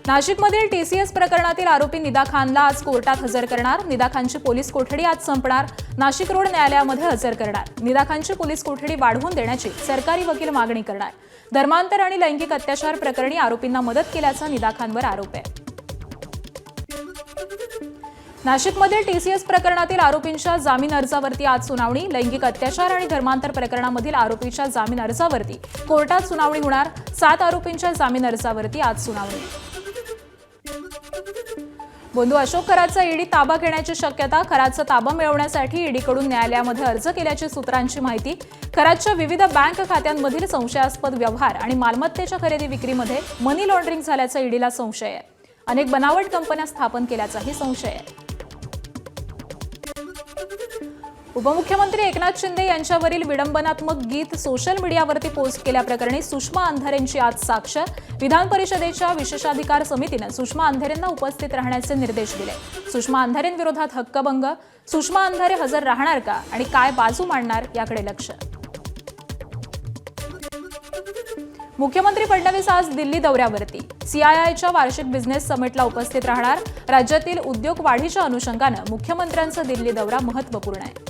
नाशिकमधील टीसीएस प्रकरणातील आरोपी निदा खानला आज कोर्टात हजर करणार। निदा खानची पोलीस कोठडी आज संपणार। नाशिक रोड न्यायालयामध्ये हजर करणार। निदा खानची पोलीस कोठडी वाढवून देण्याची सरकारी वकील मागणी करणार। धर्मांतर आणि लैंगिक अत्याचार प्रकरणी आरोपींना मदत केल्याचा निदा खानवर आरोप आहे। नाशिकमधील टीसीएस प्रकरणातील आरोपींच्या जामीन अर्जावरती आज सुनावणी। लैंगिक अत्याचार आणि धर्मांतर प्रकरणामधील आरोपीच्या जामीन अर्जावरती कोर्टात सुनावणी होणार। 7 आरोपींच्या जामीन अर्जावरती आज सुनावणी। बंधू अशोक खरातचा ईडी ताबा घेण्याची शक्यता। खरातचा ताबा मिळवण्यासाठी ईडीकडून न्यायालयामध्ये अर्ज केल्याची सूत्रांची माहिती। खरातच्या विविध बँक खात्यांमधील संशयास्पद व्यवहार आणि मालमत्तेच्या खरेदी विक्रीमध्ये मनी लॉन्ड्रिंग झाल्याचा ईडीला संशय आहे। अनेक बनावट कंपन्या स्थापन केल्याचाही संशय आहे। उपमुख्यमंत्री एकनाथ शिंदे यांच्यावरील विडंबनात्मक गीत सोशल मीडियावरती पोस्ट केल्याप्रकरणी सुषमा अंधारेंची आज साक्ष। विधान परिषदेच्या विशेषाधिकार समितीने सुषमा अंधारेंना उपस्थित राहण्याचे निर्देश दिले। सुषमा अंधारेंविरोधात हक्कभंग। सुषमा अंधारे हजर राहणार का आणि काय बाजू मांडणार याकडे लक्ष। मुख्यमंत्री फडणवीस आज दिल्ली दौऱ्यावरती। सीआयआयच्या वार्षिक बिझनेस समिटला उपस्थित राहणार। राज्यातील उद्योग वाढीच्या अनुषंगाने मुख्यमंत्र्यांचा दिल्ली दौरा महत्त्वपूर्ण आहे।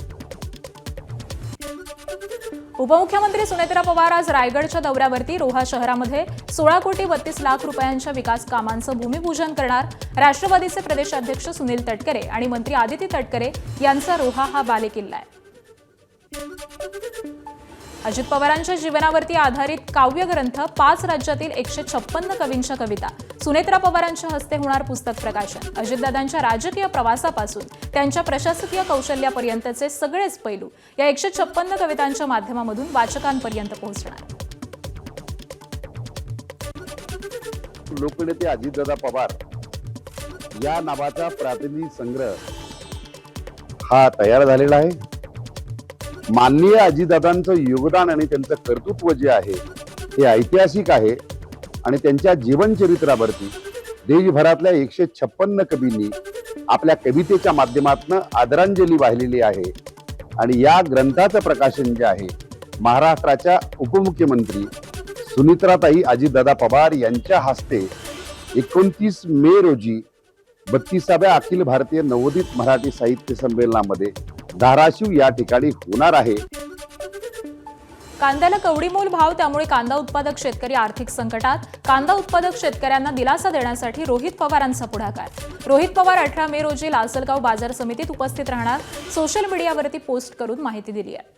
उपमुख्यमंत्री सुनेत्रा पवार आज रायगडच्या दौऱ्यावरती। रोहा शहरामध्ये 16 कोटी 32 लाख रुपयांच्या विकास कामांचं भूमिपूजन करणार। राष्ट्रवादीचे प्रदेशाध्यक्ष सुनील तटकरे आणि मंत्री आदिती तटकरे यांचा रोहा हा बालेकिल्ला आहे। अजित पवारांच्या जीवनावरती आधारित काव्यग्रंथ 5 राज्यातील 156 कवींच्या कविता। सुनेत्रा पवारांच्या हस्ते होणार पुस्तक प्रकाशन। अजितदादांच्या राजकीय प्रवासापासून त्यांच्या प्रशासकीय कौशल्यापर्यंतचे सगळेच पैलू या 156 कवितांच्या माध्यमामधून वाचकांपर्यंत पोहोचणार। लोकनेते अजितदादा पवार या नावाचा प्रातिनिधिक संग्रह हा तयार झालेला आहे। माननीय अजितदादांचं योगदान आणि त्यांचं कर्तृत्व जे आहे हे ऐतिहासिक आहे आणि त्यांच्या जीवनचरित्रावरती देशभरातल्या 156 कवींनी आपल्या कवितेच्या माध्यमातून आदरांजली वाहिलेली आहे। आणि या ग्रंथाचं प्रकाशन जे आहे महाराष्ट्राच्या उपमुख्यमंत्री सुनेत्राताई अजितदादा पवार यांच्या हस्ते 29 मे रोजी 32व्या अखिल भारतीय नवोदित मराठी साहित्य संमेलनामध्ये धाराशिव या ठिकाणी होणार आहे। कांद्याला कवडीमोल भाव, त्यामुळे कांदा उत्पादक शेतकरी आर्थिक संकटात। कांदा उत्पादक शेतकऱ्यांना दिलासा देण्यासाठी रोहित पवारांचा पुढाकार। रोहित पवार 18 मे रोजी लासलगाव बाजार समितीत उपस्थित राहणार। सोशल मीडियावरती पोस्ट करून माहिती दिली आहे।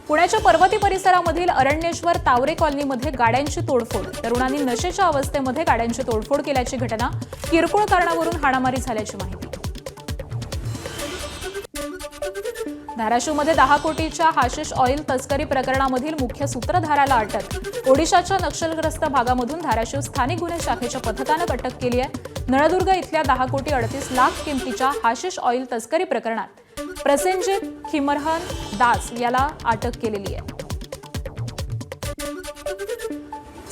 पुण्याच्या पर्वती परिसरामधील अरण्येश्वर तावरे कॉलनीमध्ये गाड्यांची तोडफोड। तरुणांनी नशेच्या अवस्थेमध्ये गाड्यांची तोडफोड केल्याची घटना। किरकोळ कारणावरून हाणामारी झाल्याची माहिती। धाराशिवमध्ये 10 कोटीच्या हाशिश ऑइल तस्करी प्रकरणामधील मुख्य सूत्रधाराला अटक। ओडिशाच्या नक्षलग्रस्त भागामधून धाराशिव स्थानिक गुन्हे शाखेच्या पथकानं अटक केली आहे। नळदुर्ग इथल्या 10 कोटी 38 लाख किमतीच्या हाशिश ऑइल तस्करी प्रकरणात प्रसेनजीत खिमरहन दास याला अटक केलेली आहे।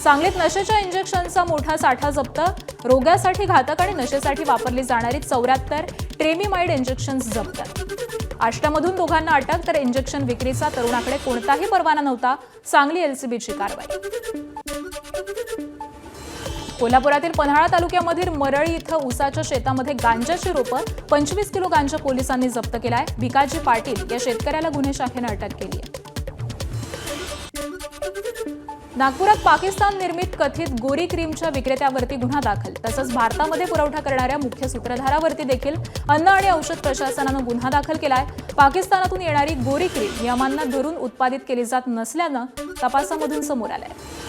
सांगलीत नशेच्या इंजेक्शनचा मोठा साठा जप्त। रोगासाठी घातक आणि नशेसाठी वापरली जाणारी 74 ट्रेमिमाइड इंजेक्शन्स जप्त। आष्टामधून दोघांना अटक, तर इंजेक्शन विक्रीचा तरुणाकडे कोणताही परवाना नव्हता। सांगली एलसीबीची कारवाई। कोल्हापुरातील पन्हाळा तालुक्यामधील मरळी इथं ऊसाच्या शेतामध्ये गांजाची रोपं 25 किलो गांजा पोलिसांनी जप्त केलाय। भिकाजी पाटील या शेतकऱ्याला गुन्हे शाखेनं अटक केली आहे। नागपुरात पाकिस्तान निर्मित कथित गोरी क्रीमच्या विक्रेत्यावरती गुन्हा दाखल। तसंच भारतामध्ये पुरवठा करणाऱ्या मुख्य सूत्रधारावरती देखील अन्न आणि औषध प्रशासनानं गुन्हा दाखल केलाय। पाकिस्तानातून येणारी गोरी क्रीम नियमांना धरून उत्पादित केली जात नसल्यानं तपासामधून समोर आलंय।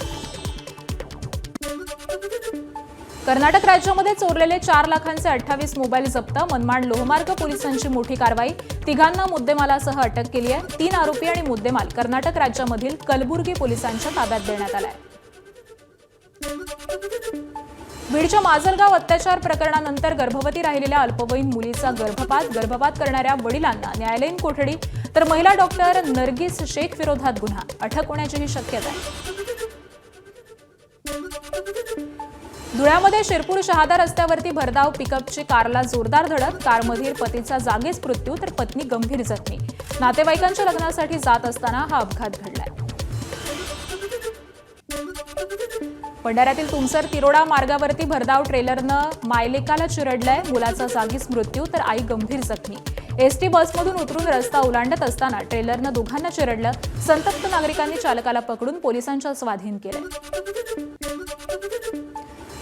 कर्नाटक राज्यामध्ये चोरलेले 4 लाखांचे 28 मोबाईल जप्त। मनमाड लोहमार्ग पोलिसांची मोठी कारवाई। तिघांना मुद्देमालासह अटक केली आहे। 3 आरोपी आणि मुद्देमाल कर्नाटक राज्यामधील कलबुर्गी पोलिसांच्या ताब्यात देण्यात आलाय। बीडच्या माजलगाव अत्याचार प्रकरणानंतर गर्भवती राहिलेल्या अल्पवयीन मुलीचा गर्भपात करणाऱ्या वडिलांना न्यायालयीन कोठडी, तर महिला डॉक्टर नरगिस शेख विरोधात गुन्हा। अटक होण्याचीही शक्यता आहे। धुळ्यामध्ये शिरपूर शहादा रस्त्यावरती भरधाव पिकअपची कारला जोरदार धडक। कारमधील पतीचा जागीच मृत्यू, तर पत्नी गंभीर जखमी। नातेवाईकांच्या लग्नासाठी जात असताना हा अपघात घडलाय। भंडाऱ्यातील तुमसर तिरोडा मार्गावरती भरधाव ट्रेलरनं मायलेकाला चिरडलंय. मुलाचा जागीच मृत्यू तर आई गंभीर जखमी. एसटी बसमधून उतरून रस्ता ओलांडत असताना ट्रेलरनं दोघांना चिरडलं. संतप्त नागरिकांनी चालकाला पकडून पोलिसांच्या स्वाधीन केलंय.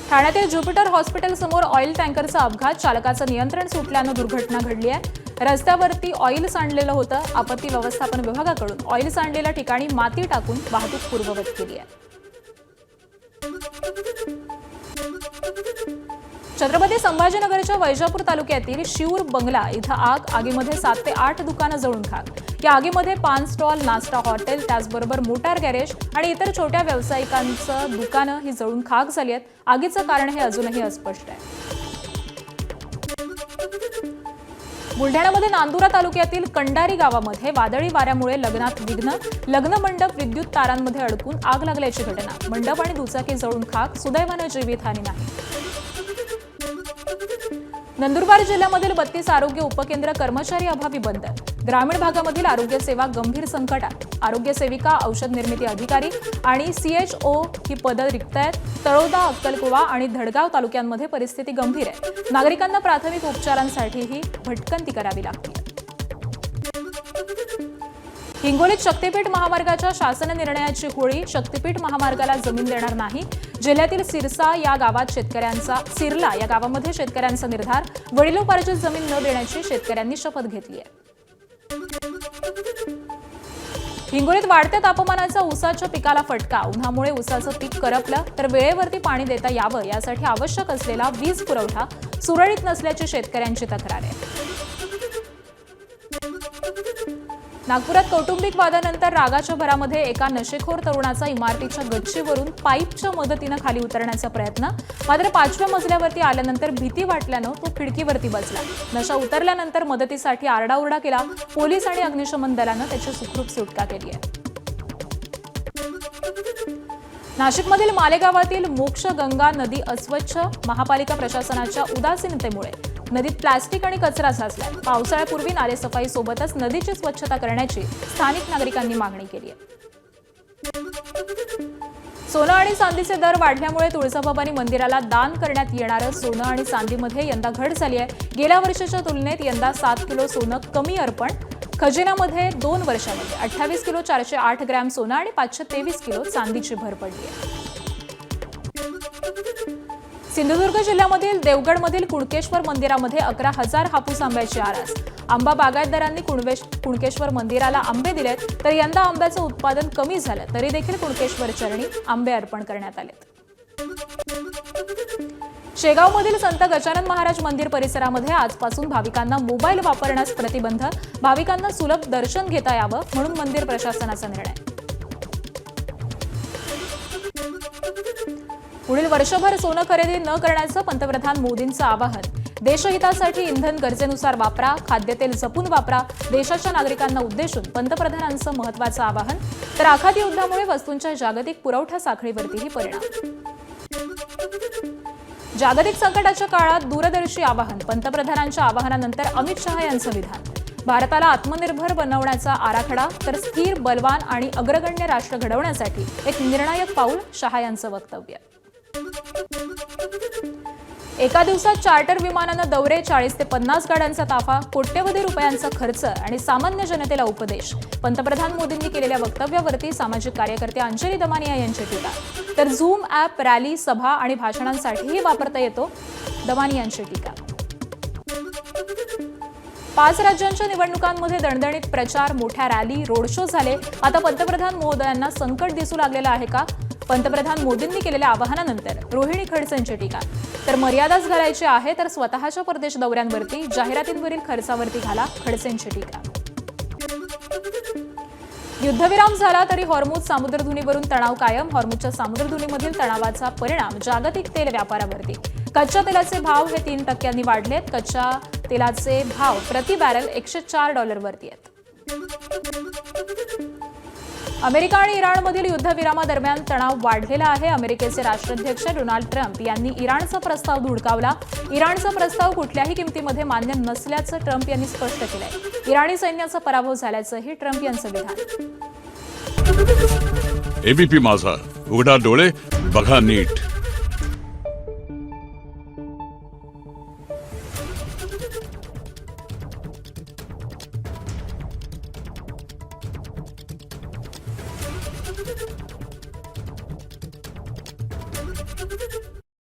ठाण्यातील ज्युपिटर हॉस्पिटल समोर ऑइल टँकरचा अपघात. चालकाचं नियंत्रण सुटल्यानं दुर्घटना घडली आहे. रस्त्यावरती ऑइल सांडलेलं होतं. आपत्ती व्यवस्थापन विभागाकडून ऑइल सांडलेल्या ठिकाणी माती टाकून वाहतूक पूर्ववत केली आहे. छत्रपती संभाजीनगरच्या वैजापूर तालुक्यातील शिऊर बंगला इथं आगीमध्ये 7 ते 8 दुकानं जळून खाक. या आगीमध्ये पान स्टॉल, नाश्ता हॉटेल, त्याचबरोबर मोटार गॅरेज आणि इतर छोट्या व्यावसायिकांचं दुकानं ही जळून खाक झाली आहेत. आगीचं कारण हे अजूनही अस्पष्ट आहे. बुलढाण्यामध्ये नांदुरा तालुक्यातील कंडारी गावामध्ये वादळी वाऱ्यामुळे लग्नात विघ्न. लग्न मंडप विद्युत तारांमध्ये अडकून आग लागल्याची घटना. मंडप आणि दुचाकी जळून खाक. सुदैवानं जीवितहानी नाही. नंदुरबार जिल्ह्यामधील 32 आरोग्य उपकेंद्र कर्मचारी अभावी बंद. ग्रामीण भागामधील आरोग्य सेवा गंभीर संकटात. आरोग्य सेविका, औषध निर्मिती अधिकारी आणि CHO ही पदं रिक्त आहेत. तळोदा, अक्कलकुवा आणि धडगाव तालुक्यांमध्ये परिस्थिती गंभीर आहे. नागरिकांना प्राथमिक उपचारांसाठीही भटकंती करावी लागते. हिंगोलीत शक्तीपीठ महामार्गाच्या शासन निर्णयाची होळी. शक्तीपीठ महामार्गाला जमीन देणार नाही. जिल्ह्यातील सिरला या गावामध्ये शेतकऱ्यांचा निर्धार. वडिलोपार्जित जमीन न देण्याची शेतकऱ्यांनी शपथ घेतली आहे. हिंगोलीत वाढत्या तापमानाचा ऊसाच्या पिकाला फटका. उन्हामुळे ऊसाचं पीक करपलं तर वेळेवरती पाणी देता यावं यासाठी आवश्यक असलेला वीज पुरवठा सुरळीत नसल्याची शेतकऱ्यांची तक्रार आहे. नागपुरात कौटुंबिक वादानंतर रागाच्या भरामध्ये एका नशेखोर तरुणाचा इमारतीच्या गच्चीवरून पाईपच्या मदतीनं खाली उतरण्याचा प्रयत्न. मात्र 5व्या मजल्यावरती आल्यानंतर भीती वाटल्यानं तो खिडकीवरती बसला. नशा उतरल्यानंतर मदतीसाठी आरडाओरडा केला. पोलीस आणि अग्निशमन दलानं त्याची सुखरूप सुटका केली आहे. नाशिकमधील मालेगावातील मोक्षगंगा नदी अस्वच्छ. महापालिका प्रशासनाच्या उदासीनतेमुळे नदीत प्लास्टिक आणि कचरा साचलाय. पावसाळ्यापूर्वी नालेसफाईसोबतच नदीची स्वच्छता करण्याची स्थानिक नागरिकांनी मागणी केली आहे. सोनं आणि चांदीचे दर वाढल्यामुळे तुळजाभवानी मंदिराला दान करण्यात येणारं सोनं आणि चांदीमध्ये यंदा घट झाली आहे. गेल्या वर्षीच्या तुलनेत यंदा 7 किलो सोनं कमी अर्पण. खजिन्यामध्ये 2 वर्षांमध्ये 28 किलो 408 ग्रॅम सोनं आणि 523 किलो चांदीची भर पडली आहे. सिंधुदुर्ग जिल्ह्यामधील देवगडमधील कुणकेश्वर मंदिरामध्ये 11,000 हापूस आंब्याची आरास. आंबा बागायतदारांनी कुणकेश्वर मंदिराला आंबे दिलेत. तर यंदा आंब्याचं उत्पादन कमी झालं तरी देखील कुणकेश्वर चरणी आंबे अर्पण करण्यात आलेत. शेगावमधील संत गजानन महाराज मंदिर परिसरामध्ये आजपासून भाविकांना मोबाईल वापरण्यास प्रतिबंध. भाविकांना सुलभ दर्शन घेता यावं म्हणून मंदिर प्रशासनाचा निर्णय. पुढील वर्षभर सोनं खरेदी न करण्याचं पंतप्रधान मोदींचं आवाहन. देशहितासाठी इंधन गरजेनुसार वापरा. खाद्यतेल जपून वापरा. देशाच्या नागरिकांना उद्देशून पंतप्रधानांचं महत्त्वाचं आवाहन. तर आखाती युद्धामुळे वस्तूंच्या जागतिक पुरवठा साखळीवरतीही परिणाम. जागतिक संकटाच्या काळात दूरदर्शी आवाहन. पंतप्रधानांच्या आवाहनानंतर अमित शहा यांचं विधान. भारताला आत्मनिर्भर बनवण्याचा आराखडा तर स्थिर, बलवान आणि अग्रगण्य राष्ट्र घडवण्यासाठी एक निर्णायक पाऊल. शहा यांचं वक्तव्य. एका दिवसात चार्टर विमानानं दौरे. 40 ते 50 गाड्यांचा ताफा. कोट्यवधी रुपयांचा खर्च आणि सामान्य जनतेला उपदेश. पंतप्रधान मोदींनी केलेल्या वक्तव्यावरती सामाजिक कार्यकर्ते अंजली दमानिया यांची टीका. तर झूम ॲप रॅली, सभा आणि भाषणांसाठीही वापरता येतो. दमानियांची टीका. 5 राज्यांच्या निवडणुकांमध्ये दणदणीत प्रचार, मोठ्या रॅली, रोड शो झाले. आता पंतप्रधान मोदयांना संकट दिसू लागलेलं आहे का? पंतप्रधान मोदींनी केलेल्या आवाहनानंतर रोहिणी खडसेंची टीका. तर मर्यादाच घालायची आहे तर स्वतःच्या परदेश दौऱ्यांवरती, जाहिरातींवरील खर्चावरती घाला. खडसेंची टीका. युद्धविराम झाला तरी हॉर्मुझ सामुद्रधुनीवरून तणाव कायम. हॉर्मुझच्या सामुद्रधुनीमधील तणावाचा परिणाम जागतिक तेल व्यापारावरती. कच्च्या तेलाचे भाव हे 3% वाढलेत. कच्च्या तेलाचे भाव प्रति बॅरल $104 वरती आहेत. अमेरिका आणि इराणमधील युद्धविरामादरम्यान तणाव वाढलेला आहे. अमेरिकेचे राष्ट्राध्यक्ष डोनाल्ड ट्रम्प यांनी इराणचा प्रस्ताव धुडकावला. इराणचा प्रस्ताव कुठल्याही किमतीमध्ये मान्य नसल्याचं ट्रम्प यांनी स्पष्ट केलंय. इराणी सैन्याचा पराभव झाल्याचंही ट्रम्प यांचं विधान. एबीपी माझा, उघडा डोळे बघा नीट.